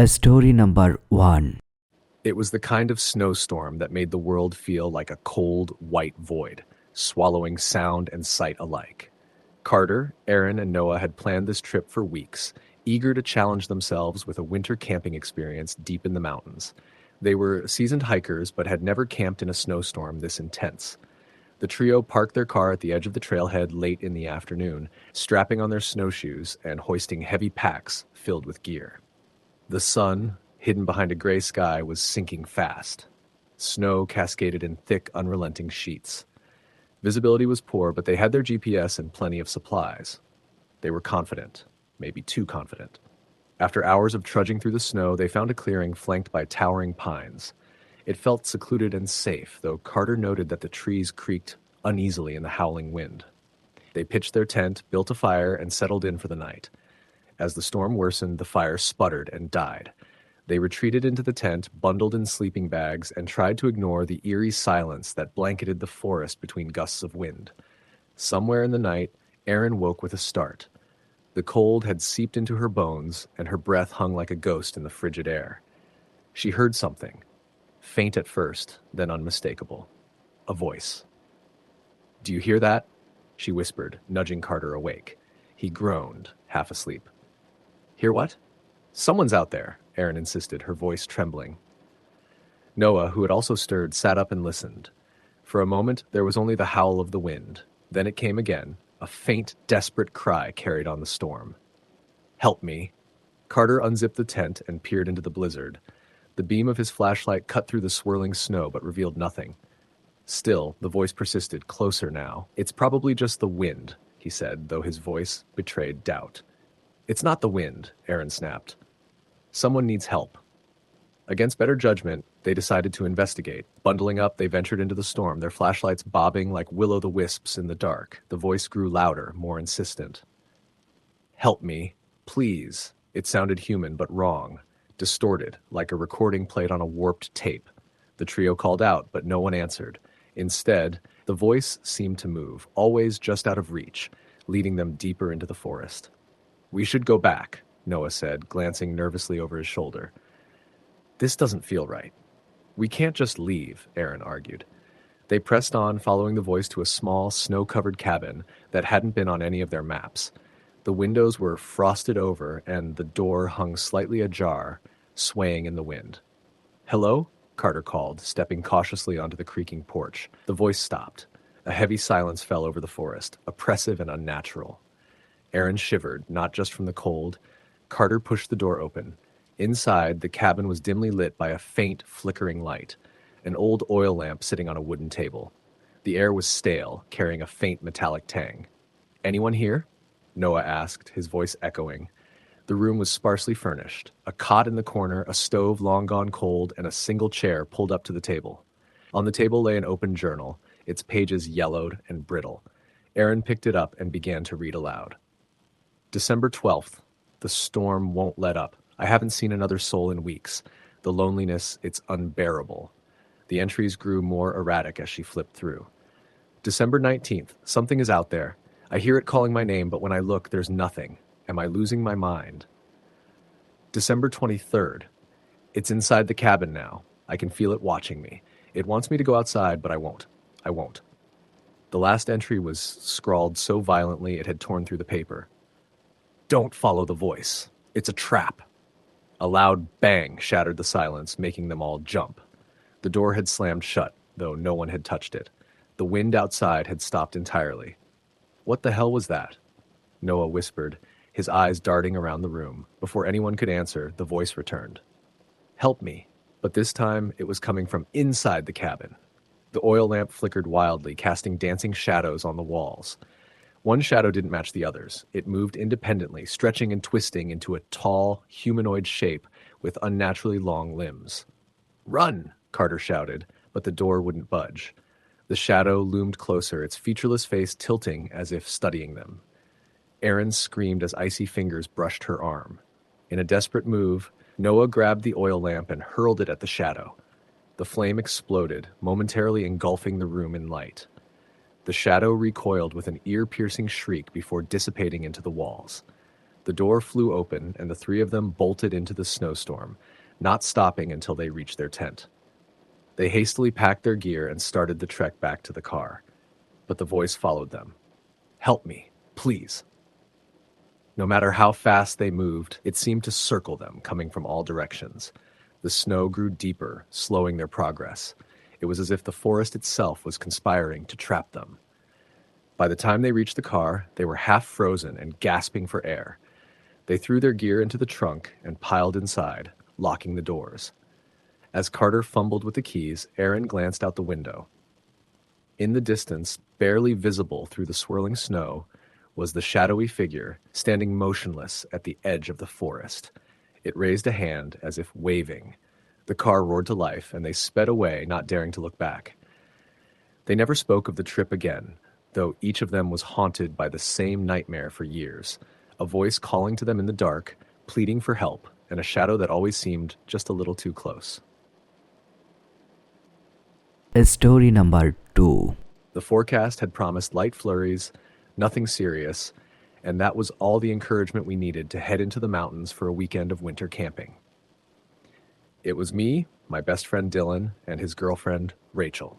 Story number 1. It was the kind of snowstorm that made the world feel like a cold, white void, swallowing sound and sight alike. Carter, Aaron, and Noah had planned this trip for weeks, eager to challenge themselves with a winter camping experience deep in the mountains. They were seasoned hikers, but had never camped in a snowstorm this intense. The trio parked their car at the edge of the trailhead late in the afternoon, strapping on their snowshoes and hoisting heavy packs filled with gear. The sun, hidden behind a gray sky, was sinking fast. Snow cascaded in thick, unrelenting sheets. Visibility was poor, but they had their GPS and plenty of supplies. They were confident, maybe too confident. After hours of trudging through the snow, they found a clearing flanked by towering pines. It felt secluded and safe, though Carter noted that the trees creaked uneasily in the howling wind. They pitched their tent, built a fire, and settled in for the night. As the storm worsened, the fire sputtered and died. They retreated into the tent, bundled in sleeping bags, and tried to ignore the eerie silence that blanketed the forest between gusts of wind. Somewhere in the night, Erin woke with a start. The cold had seeped into her bones, and her breath hung like a ghost in the frigid air. She heard something, faint at first, then unmistakable. A voice. "Do you hear that?" she whispered, nudging Carter awake. He groaned, half asleep. "Hear what?" "Someone's out there," Erin insisted, her voice trembling. Noah, who had also stirred, sat up and listened. For a moment, there was only the howl of the wind. Then it came again, a faint, desperate cry carried on the storm. "Help me." Carter unzipped the tent and peered into the blizzard. The beam of his flashlight cut through the swirling snow but revealed nothing. Still, the voice persisted, closer now. "It's probably just the wind," he said, though his voice betrayed doubt. "It's not the wind," Aaron snapped. "Someone needs help." Against better judgment, they decided to investigate. Bundling up, they ventured into the storm, their flashlights bobbing like will-o'-the-wisps in the dark. The voice grew louder, more insistent. "Help me, please." It sounded human, but wrong, distorted, like a recording played on a warped tape. The trio called out, but no one answered. Instead, the voice seemed to move, always just out of reach, leading them deeper into the forest. "We should go back," Noah said, glancing nervously over his shoulder. "This doesn't feel right." "We can't just leave," Aaron argued. They pressed on, following the voice to a small, snow-covered cabin that hadn't been on any of their maps. The windows were frosted over, and the door hung slightly ajar, swaying in the wind. "Hello?" Carter called, stepping cautiously onto the creaking porch. The voice stopped. A heavy silence fell over the forest, oppressive and unnatural. Aaron shivered, not just from the cold. Carter pushed the door open. Inside, the cabin was dimly lit by a faint, flickering light, an old oil lamp sitting on a wooden table. The air was stale, carrying a faint metallic tang. "Anyone here?" Noah asked, his voice echoing. The room was sparsely furnished, a cot in the corner, a stove long gone cold, and a single chair pulled up to the table. On the table lay an open journal, its pages yellowed and brittle. Aaron picked it up and began to read aloud. December 12th. The storm won't let up. I haven't seen another soul in weeks. The loneliness, it's unbearable. The entries grew more erratic as she flipped through. December 19th. Something is out there. I hear it calling my name, but when I look, there's nothing. Am I losing my mind? December 23rd. It's inside the cabin now. I can feel it watching me. It wants me to go outside, but I won't. I won't. The last entry was scrawled so violently it had torn through the paper. "Don't follow the voice. It's a trap." A loud bang shattered the silence, making them all jump. The door had slammed shut, though no one had touched it. The wind outside had stopped entirely. "What the hell was that?" Noah whispered, his eyes darting around the room. Before anyone could answer, the voice returned. "Help me." But this time, it was coming from inside the cabin. The oil lamp flickered wildly, casting dancing shadows on the walls. One shadow didn't match the others. It moved independently, stretching and twisting into a tall, humanoid shape with unnaturally long limbs. "Run!" Carter shouted, but the door wouldn't budge. The shadow loomed closer, its featureless face tilting as if studying them. Aaron screamed as icy fingers brushed her arm. In a desperate move, Noah grabbed the oil lamp and hurled it at the shadow. The flame exploded, momentarily engulfing the room in light. The shadow recoiled with an ear-piercing shriek before dissipating into the walls. The The door flew open, and the three of them bolted into the snowstorm, not stopping until they reached their tent. They hastily packed their gear and started the trek back to the car. But the voice followed them. "Help me, please." No matter how fast they moved, it seemed to circle them, coming from all directions. The snow grew deeper, slowing their progress. It was as if the forest itself was conspiring to trap them. By the time they reached the car, they were half frozen and gasping for air. They threw their gear into the trunk and piled inside, locking the doors. As Carter fumbled with the keys, Aaron glanced out the window. In the distance, barely visible through the swirling snow, was the shadowy figure standing motionless at the edge of the forest. It raised a hand as if waving. The car roared to life, and they sped away, not daring to look back. They never spoke of the trip again, though each of them was haunted by the same nightmare for years, a voice calling to them in the dark, pleading for help, and a shadow that always seemed just a little too close. Story number 2. The forecast had promised light flurries, nothing serious, and that was all the encouragement we needed to head into the mountains for a weekend of winter camping. It was me, my best friend Dylan, and his girlfriend, Rachel.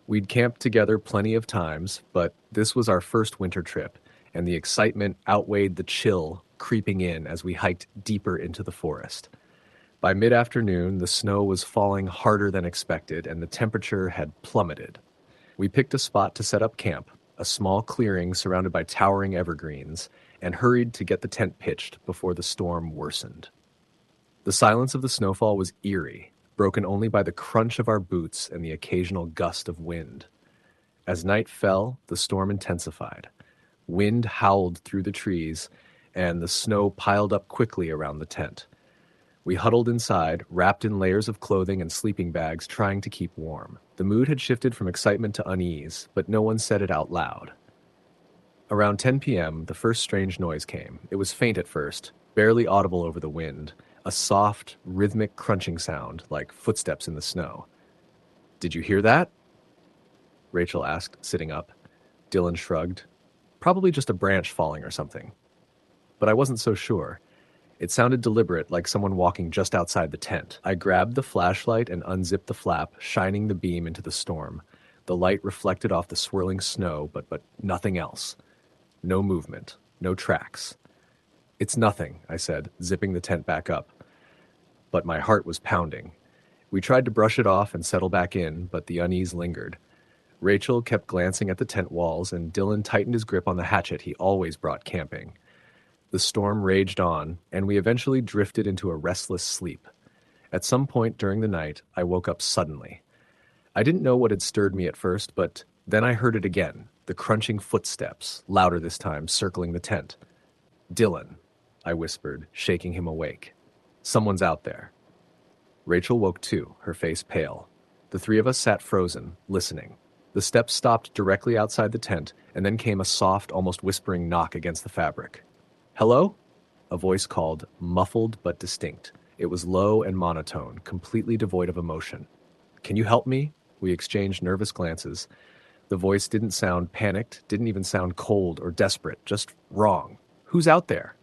We'd camped together plenty of times, but this was our first winter trip, and the excitement outweighed the chill creeping in as we hiked deeper into the forest. By mid-afternoon, the snow was falling harder than expected, and the temperature had plummeted. We picked a spot to set up camp, a small clearing surrounded by towering evergreens, and hurried to get the tent pitched before the storm worsened. The silence of the snowfall was eerie, broken only by the crunch of our boots and the occasional gust of wind. As night fell, the storm intensified. Wind howled through the trees, and the snow piled up quickly around the tent. We huddled inside, wrapped in layers of clothing and sleeping bags, trying to keep warm. The mood had shifted from excitement to unease, but no one said it out loud. Around 10 p.m., the first strange noise came. It was faint at first, barely audible over the wind, a soft, rhythmic crunching sound, like footsteps in the snow. "Did you hear that?" Rachel asked, sitting up. Dylan shrugged. "Probably just a branch falling or something." But I wasn't so sure. It sounded deliberate, like someone walking just outside the tent. I grabbed the flashlight and unzipped the flap, shining the beam into the storm. The light reflected off the swirling snow, but nothing else. No movement, no tracks. "It's nothing," I said, zipping the tent back up. But my heart was pounding. We tried to brush it off and settle back in, but the unease lingered. Rachel kept glancing at the tent walls, and Dylan tightened his grip on the hatchet he always brought camping. The storm raged on, and we eventually drifted into a restless sleep. At some point during the night, I woke up suddenly. I didn't know what had stirred me at first, but then I heard it again, the crunching footsteps, louder this time, circling the tent. "Dylan," I whispered, shaking him awake. "Someone's out there." Rachel woke too, her face pale. The three of us sat frozen, listening. The steps stopped directly outside the tent, and then came a soft, almost whispering knock against the fabric. "Hello?" A voice called, muffled but distinct. It was low and monotone, completely devoid of emotion. "Can you help me?" We exchanged nervous glances. The voice didn't sound panicked, didn't even sound cold or desperate, just wrong. "Who's out there?"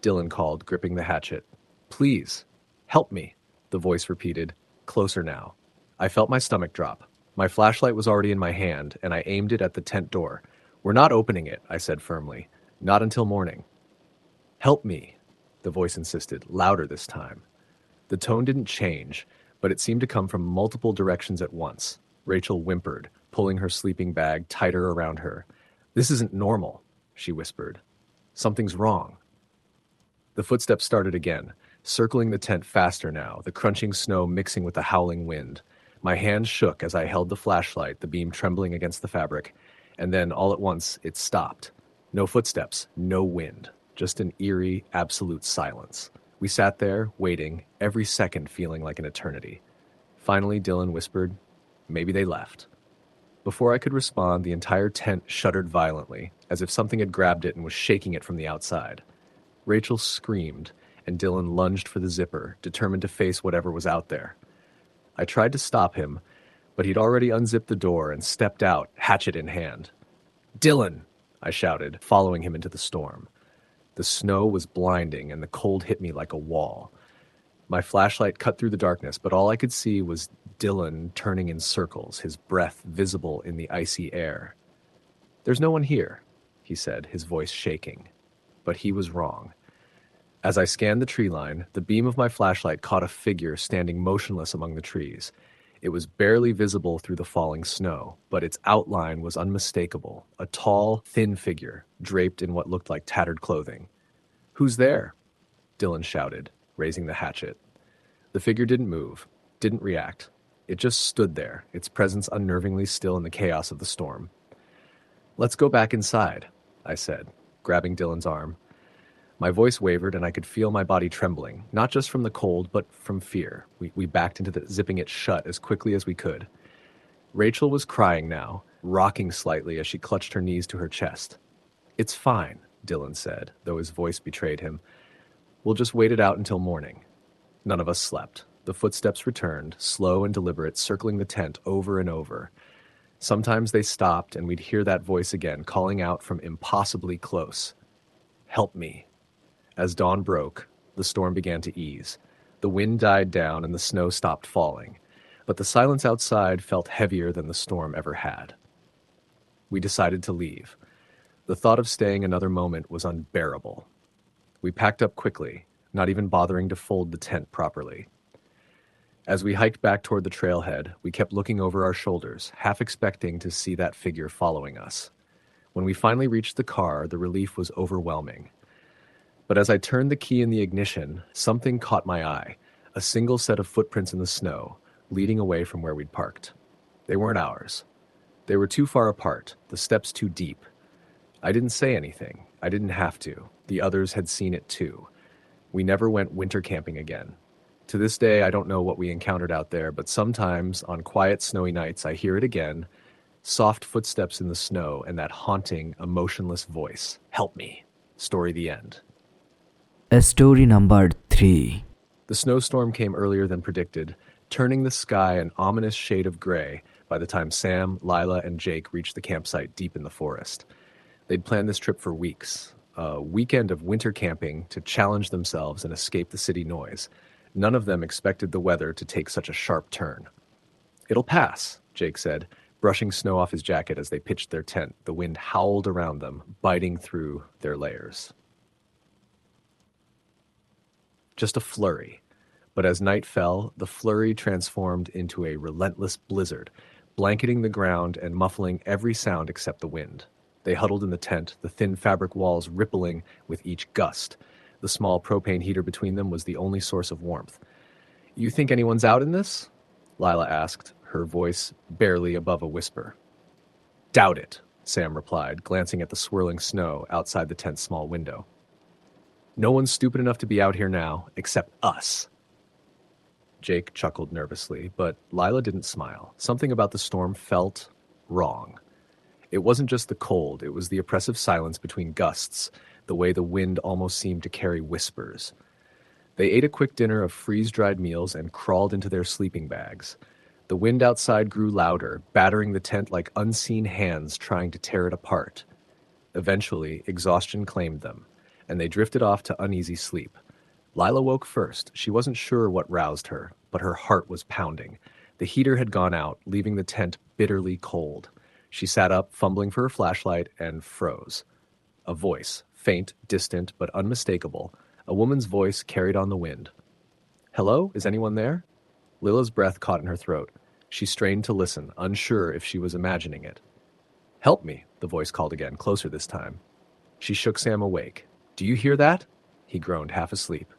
Dylan called, gripping the hatchet. "Please, help me," the voice repeated, closer now. I felt my stomach drop. My flashlight was already in my hand, and I aimed it at the tent door. "We're not opening it," I said firmly. "Not until morning." "Help me," the voice insisted, louder this time. The tone didn't change, but it seemed to come from multiple directions at once. Rachel whimpered, pulling her sleeping bag tighter around her. "This isn't normal," she whispered. "Something's wrong." The footsteps started again, circling the tent faster now, the crunching snow mixing with the howling wind. My hands shook as I held the flashlight, the beam trembling against the fabric, and then, all at once, it stopped. No footsteps, no wind, just an eerie, absolute silence. We sat there, waiting, every second feeling like an eternity. Finally, Dylan whispered, "Maybe they left." Before I could respond, the entire tent shuddered violently, as if something had grabbed it and was shaking it from the outside. Rachel screamed, and Dylan lunged for the zipper, determined to face whatever was out there. I tried to stop him, but he'd already unzipped the door and stepped out, hatchet in hand. "Dylan!" I shouted, following him into the storm. The snow was blinding and the cold hit me like a wall. My flashlight cut through the darkness, but all I could see was Dylan turning in circles, his breath visible in the icy air. "There's no one here," he said, his voice shaking. But he was wrong. As I scanned the tree line, the beam of my flashlight caught a figure standing motionless among the trees. It was barely visible through the falling snow, but its outline was unmistakable, a tall, thin figure, draped in what looked like tattered clothing. "Who's there?" Dylan shouted, raising the hatchet. The figure didn't move, didn't react. It just stood there, its presence unnervingly still in the chaos of the storm. "Let's go back inside," I said, grabbing Dylan's arm. My voice wavered and I could feel my body trembling, not just from the cold, but from fear. We backed into zipping it shut as quickly as we could. Rachel was crying now, rocking slightly as she clutched her knees to her chest. "It's fine," Dylan said, though his voice betrayed him. "We'll just wait it out until morning." None of us slept. The footsteps returned, slow and deliberate, circling the tent over and over. Sometimes they stopped and we'd hear that voice again, calling out from impossibly close. "Help me." As dawn broke, the storm began to ease. The wind died down and the snow stopped falling, but the silence outside felt heavier than the storm ever had. We decided to leave. The thought of staying another moment was unbearable. We packed up quickly, not even bothering to fold the tent properly. As we hiked back toward the trailhead, we kept looking over our shoulders, half expecting to see that figure following us. When we finally reached the car, the relief was overwhelming. But as I turned the key in the ignition, something caught my eye, a single set of footprints in the snow, leading away from where we'd parked. They weren't ours. They were too far apart, the steps too deep. I didn't say anything. I didn't have to. The others had seen it too. We never went winter camping again. To this day, I don't know what we encountered out there, but sometimes, on quiet, snowy nights, I hear it again. Soft footsteps in the snow and that haunting, emotionless voice. "Help me." Story the end. Story number 3. The snowstorm came earlier than predicted, turning the sky an ominous shade of gray by the time Sam, Lila, and Jake reached the campsite deep in the forest. They'd planned this trip for weeks, a weekend of winter camping to challenge themselves and escape the city noise. None of them expected the weather to take such a sharp turn. "It'll pass," Jake said, brushing snow off his jacket as they pitched their tent. The wind howled around them, biting through their layers. Just a flurry. But as night fell, the flurry transformed into a relentless blizzard, blanketing the ground and muffling every sound except the wind. They huddled in the tent, the thin fabric walls rippling with each gust. The small propane heater between them was the only source of warmth. "You think anyone's out in this?" Lila asked, her voice barely above a whisper. "Doubt it," Sam replied, glancing at the swirling snow outside the tent's small window. "No one's stupid enough to be out here now, except us." Jake chuckled nervously, but Lila didn't smile. Something about the storm felt wrong. It wasn't just the cold, it was the oppressive silence between gusts, the way the wind almost seemed to carry whispers. They ate a quick dinner of freeze-dried meals and crawled into their sleeping bags. The wind outside grew louder, battering the tent like unseen hands trying to tear it apart. Eventually, exhaustion claimed them, and they drifted off to uneasy sleep. Lila woke first. She wasn't sure what roused her, but her heart was pounding. The heater had gone out, leaving the tent bitterly cold. She sat up, fumbling for her flashlight, and froze. A voice, faint, distant, but unmistakable. A woman's voice carried on the wind. "Hello? Is anyone there?" Lila's breath caught in her throat. She strained to listen, unsure if she was imagining it. "Help me," the voice called again, closer this time. She shook Sam awake. "Do you hear that?" He groaned, half asleep.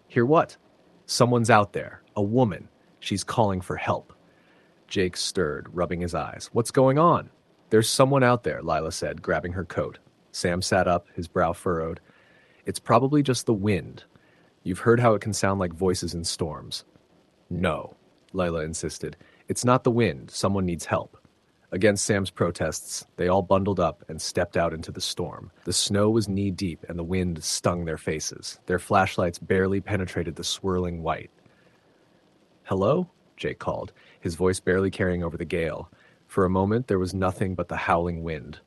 "Hear what?" "Someone's out there. A woman. She's calling for help." Jake stirred, rubbing his eyes. "What's going on?" "There's someone out there," Lila said, grabbing her coat. Sam sat up, his brow furrowed. "It's probably just the wind. You've heard how it can sound like voices in storms." "No," Lila insisted. "It's not the wind. Someone needs help." Against Sam's protests, they all bundled up and stepped out into the storm. The snow was knee-deep and the wind stung their faces. Their flashlights barely penetrated the swirling white. "Hello?" Jake called, his voice barely carrying over the gale. For a moment, there was nothing but the howling wind.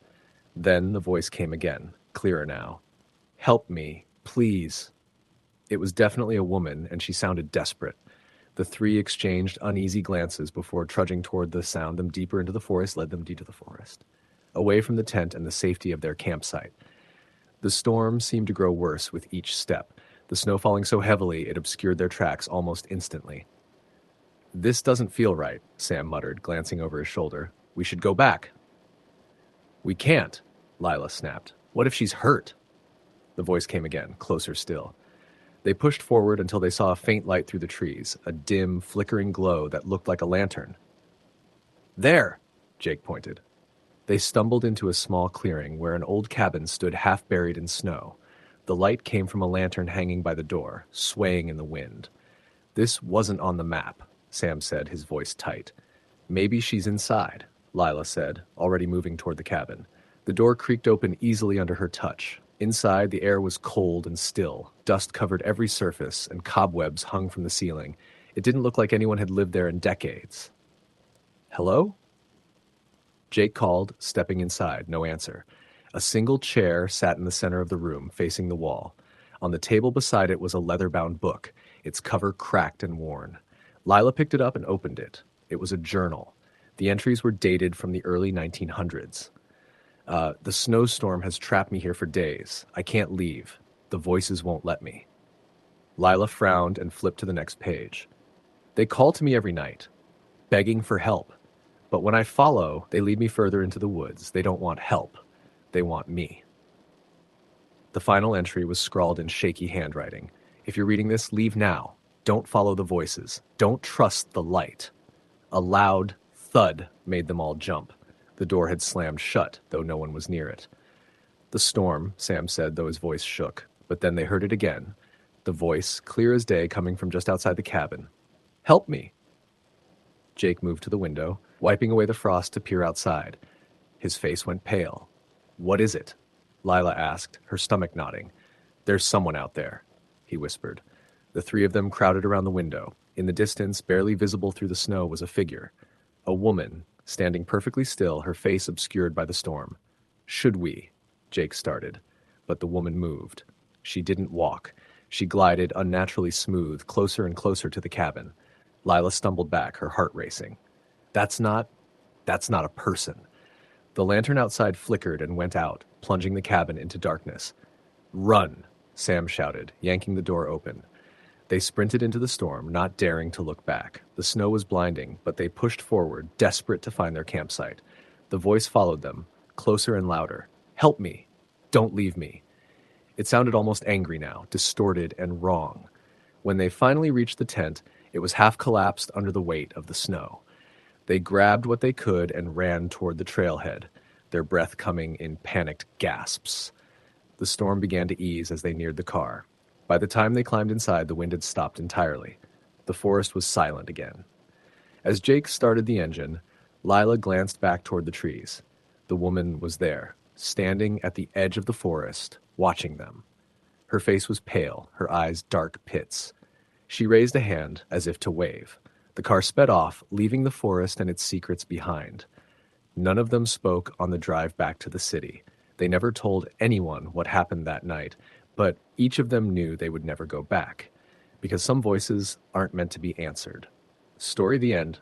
Then the voice came again, clearer now. Help me, please. It was definitely a woman, and she sounded desperate. The three exchanged uneasy glances before trudging toward the sound them deeper into the forest, led them deep to the forest, away from the tent and the safety of their campsite. The storm seemed to grow worse with each step, the snow falling so heavily it obscured their tracks almost instantly. This doesn't feel right, Sam muttered, glancing over his shoulder. We should go back. We can't, Lila snapped. What if she's hurt? The voice came again, closer still. They pushed forward until they saw a faint light through the trees, a dim, flickering glow that looked like a lantern. There, Jake pointed. They stumbled into a small clearing where an old cabin stood half buried in snow. The light came from a lantern hanging by the door, swaying in the wind. This wasn't on the map, Sam said, his voice tight. Maybe she's inside, Lila said, already moving toward the cabin. The door creaked open easily under her touch. Inside, the air was cold and still. Dust covered every surface, and cobwebs hung from the ceiling. It didn't look like anyone had lived there in decades. Hello? Jake called, stepping inside, no answer. A single chair sat in the center of the room, facing the wall. On the table beside it was a leather-bound book, its cover cracked and worn. Lila picked it up and opened it. It was a journal. The entries were dated from the early 1900s. The snowstorm has trapped me here for days. I can't leave. The voices won't let me. Lila frowned and flipped to the next page. They call to me every night, begging for help. But when I follow, they lead me further into the woods. They don't want help. They want me. The final entry was scrawled in shaky handwriting. If you're reading this, leave now. Don't follow the voices. Don't trust the light. A loud thud made them all jump. The door had slammed shut, though no one was near it. The storm, Sam said, though his voice shook. But then they heard it again. The voice, clear as day, coming from just outside the cabin. Help me. Jake moved to the window, wiping away the frost to peer outside. His face went pale. What is it? Lila asked, her stomach knotting. There's someone out there, he whispered. The three of them crowded around the window. In the distance, barely visible through the snow, was a figure. A woman, standing perfectly still, her face obscured by the storm. Should we? Jake started. But the woman moved. She didn't walk. She glided, unnaturally smooth, closer and closer to the cabin. Lila stumbled back, her heart racing. That's not a person. The lantern outside flickered and went out, plunging the cabin into darkness. Run, Sam shouted, yanking the door open. They sprinted into the storm, not daring to look back. The snow was blinding, but they pushed forward, desperate to find their campsite. The voice followed them, closer and louder. Help me. Don't leave me. It sounded almost angry now, distorted and wrong. When they finally reached the tent, it was half collapsed under the weight of the snow. They grabbed what they could and ran toward the trailhead, their breath coming in panicked gasps. The storm began to ease as they neared the car. By the time they climbed inside, the wind had stopped entirely. The forest was silent again. As Jake started the engine, Lila glanced back toward the trees. The woman was there, standing at the edge of the forest, watching them. Her face was pale, her eyes dark pits. She raised a hand as if to wave. The car sped off, leaving the forest and its secrets behind. None of them spoke on the drive back to the city. They never told anyone what happened that night, but each of them knew they would never go back, because some voices aren't meant to be answered. Story the end.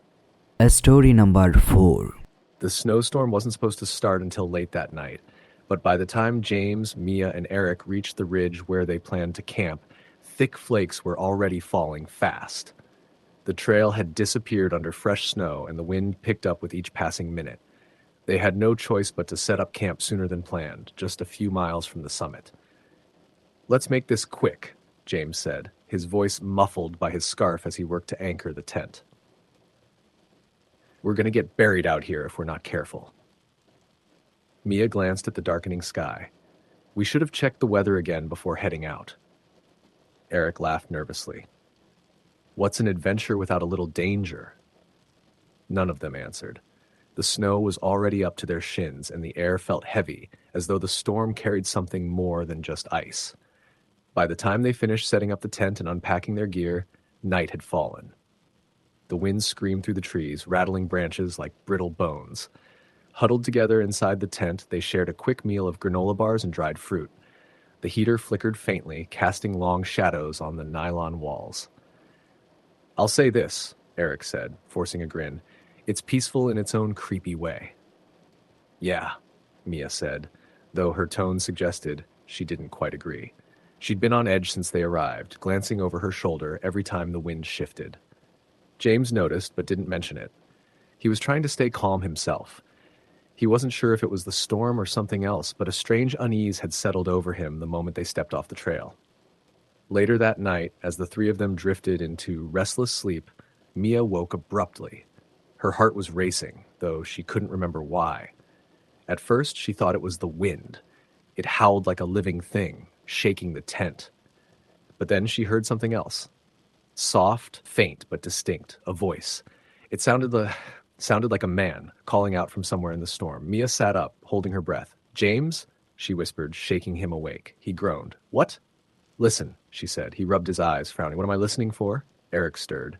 Story number 4. The snowstorm wasn't supposed to start until late that night, but by the time James, Mia, and Eric reached the ridge where they planned to camp, thick flakes were already falling fast. The trail had disappeared under fresh snow, and the wind picked up with each passing minute. They had no choice but to set up camp sooner than planned, just a few miles from the summit. Let's make this quick, James said, his voice muffled by his scarf as he worked to anchor the tent. We're going to get buried out here if we're not careful. Mia glanced at the darkening sky. We should have checked the weather again before heading out. Eric laughed nervously. What's an adventure without a little danger? None of them answered. The snow was already up to their shins, and the air felt heavy, as though the storm carried something more than just ice. By the time they finished setting up the tent and unpacking their gear, night had fallen. The wind screamed through the trees, rattling branches like brittle bones. Huddled together inside the tent, they shared a quick meal of granola bars and dried fruit. The heater flickered faintly, casting long shadows on the nylon walls. "I'll say this," Eric said, forcing a grin. "It's peaceful in its own creepy way." "Yeah," Mia said, though her tone suggested she didn't quite agree. She'd been on edge since they arrived, glancing over her shoulder every time the wind shifted. James noticed, but didn't mention it. He was trying to stay calm himself. He wasn't sure if it was the storm or something else, but a strange unease had settled over him the moment they stepped off the trail. Later that night, as the three of them drifted into restless sleep, Mia woke abruptly. Her heart was racing, though she couldn't remember why. At first, she thought it was the wind. It howled like a living thing, shaking the tent. But then she heard something else. Soft, faint, but distinct, a voice. It sounded like a man calling out from somewhere in the storm. Mia sat up, holding her breath. "James?" she whispered, shaking him awake. He groaned. "What?" "Listen," she said. He rubbed his eyes, frowning. "What am I listening for?" Eric stirred.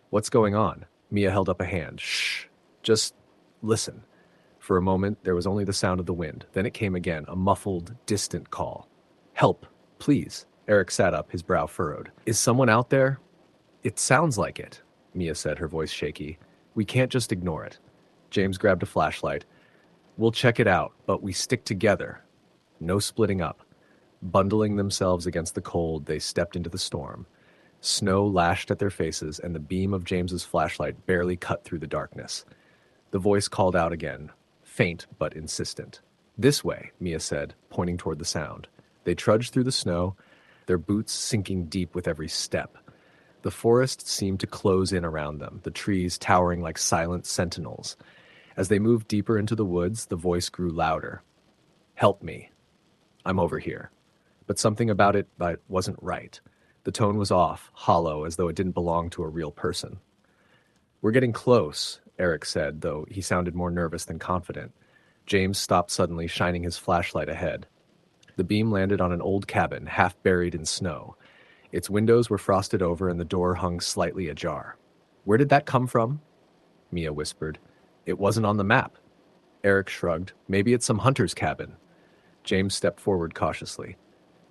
"What's going on?" Mia held up a hand. "Shh. Just listen." For a moment, there was only the sound of the wind. Then it came again, a muffled, distant call. "Help, please." Eric sat up, his brow furrowed. "Is someone out there?" "It sounds like it," Mia said, her voice shaky. "We can't just ignore it." James grabbed a flashlight. "We'll check it out, but we stick together. No splitting up." Bundling themselves against the cold, they stepped into the storm. Snow lashed at their faces, and the beam of James's flashlight barely cut through the darkness. The voice called out again, faint but insistent. "This way," Mia said, pointing toward the sound. They trudged through the snow, their boots sinking deep with every step. The forest seemed to close in around them, the trees towering like silent sentinels. As they moved deeper into the woods, the voice grew louder. "Help me. I'm over here." But something about it wasn't right. The tone was off, hollow, as though it didn't belong to a real person. "We're getting close," Eric said, though he sounded more nervous than confident. James stopped suddenly, shining his flashlight ahead. The beam landed on an old cabin, half buried in snow. Its windows were frosted over and the door hung slightly ajar. "Where did that come from?" Mia whispered. "It wasn't on the map." Eric shrugged. "Maybe it's some hunter's cabin." James stepped forward cautiously.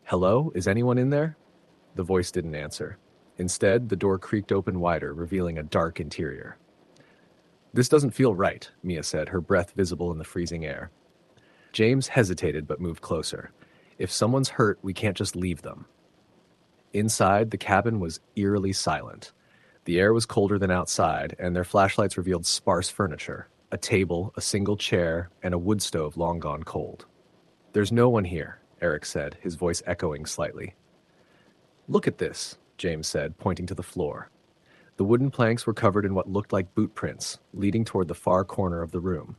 "Hello? Is anyone in there?" The voice didn't answer. Instead, the door creaked open wider, revealing a dark interior. "This doesn't feel right," Mia said, her breath visible in the freezing air. James hesitated but moved closer. "If someone's hurt, we can't just leave them." Inside, the cabin was eerily silent. The air was colder than outside, and their flashlights revealed sparse furniture, a table, a single chair, and a wood stove long gone cold. "There's no one here," Eric said, his voice echoing slightly. "Look at this," James said, pointing to the floor. The wooden planks were covered in what looked like boot prints, leading toward the far corner of the room.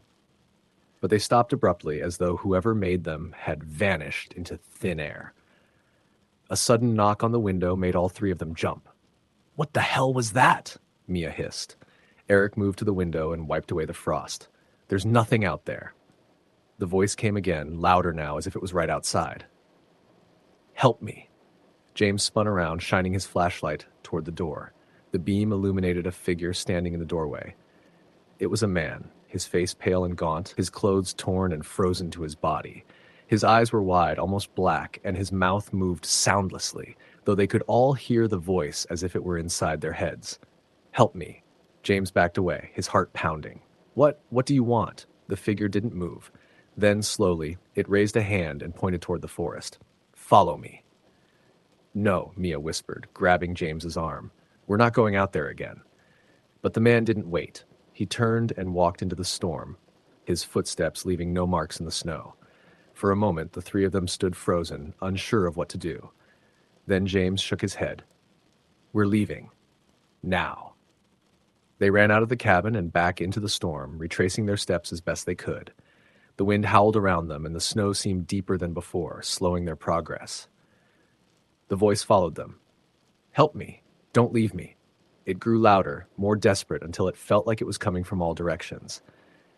But they stopped abruptly, as though whoever made them had vanished into thin air. A sudden knock on the window made all three of them jump. "What the hell was that?" Mia hissed. Eric moved to the window and wiped away the frost. "There's nothing out there." The voice came again, louder now, as if it was right outside. "Help me." James spun around, shining his flashlight toward the door. The beam illuminated a figure standing in the doorway. It was a man, his face pale and gaunt, his clothes torn and frozen to his body. His eyes were wide, almost black, and his mouth moved soundlessly, though they could all hear the voice as if it were inside their heads. "Help me." James backed away, his heart pounding. What do you want?" The figure didn't move. Then, slowly, it raised a hand and pointed toward the forest. "Follow me." "No," Mia whispered, grabbing James's arm. "We're not going out there again." But the man didn't wait. He turned and walked into the storm, his footsteps leaving no marks in the snow. For a moment, the three of them stood frozen, unsure of what to do. Then James shook his head. "We're leaving. Now." They ran out of the cabin and back into the storm, retracing their steps as best they could. The wind howled around them, and the snow seemed deeper than before, slowing their progress. The voice followed them. "Help me. Don't leave me." It grew louder, more desperate, until it felt like it was coming from all directions.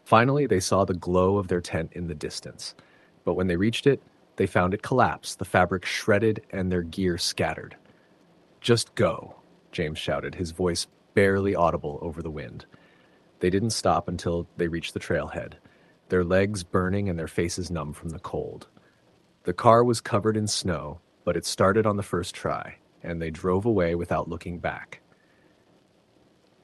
Finally, they saw the glow of their tent in the distance. But when they reached it, they found it collapsed, the fabric shredded and their gear scattered. "Just go," James shouted, his voice barely audible over the wind. They didn't stop until they reached the trailhead, their legs burning and their faces numb from the cold. The car was covered in snow, but it started on the first try, and they drove away without looking back.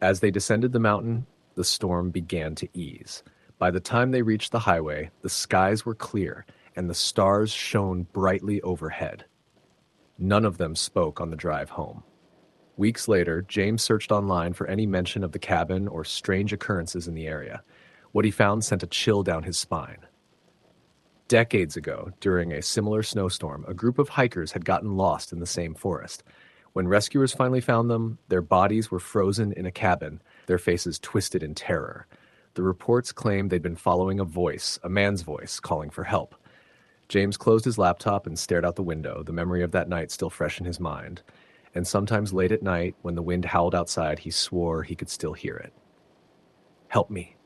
As they descended the mountain, the storm began to ease. By the time they reached the highway, the skies were clear, and the stars shone brightly overhead. None of them spoke on the drive home. Weeks later, James searched online for any mention of the cabin or strange occurrences in the area. What he found sent a chill down his spine. Decades ago, during a similar snowstorm, a group of hikers had gotten lost in the same forest. When rescuers finally found them, their bodies were frozen in a cabin, their faces twisted in terror. The reports claimed they'd been following a man's voice, calling for help. James closed his laptop and stared out the window, the memory of that night still fresh in his mind. And sometimes late at night, when the wind howled outside, he swore he could still hear it. "Help me,"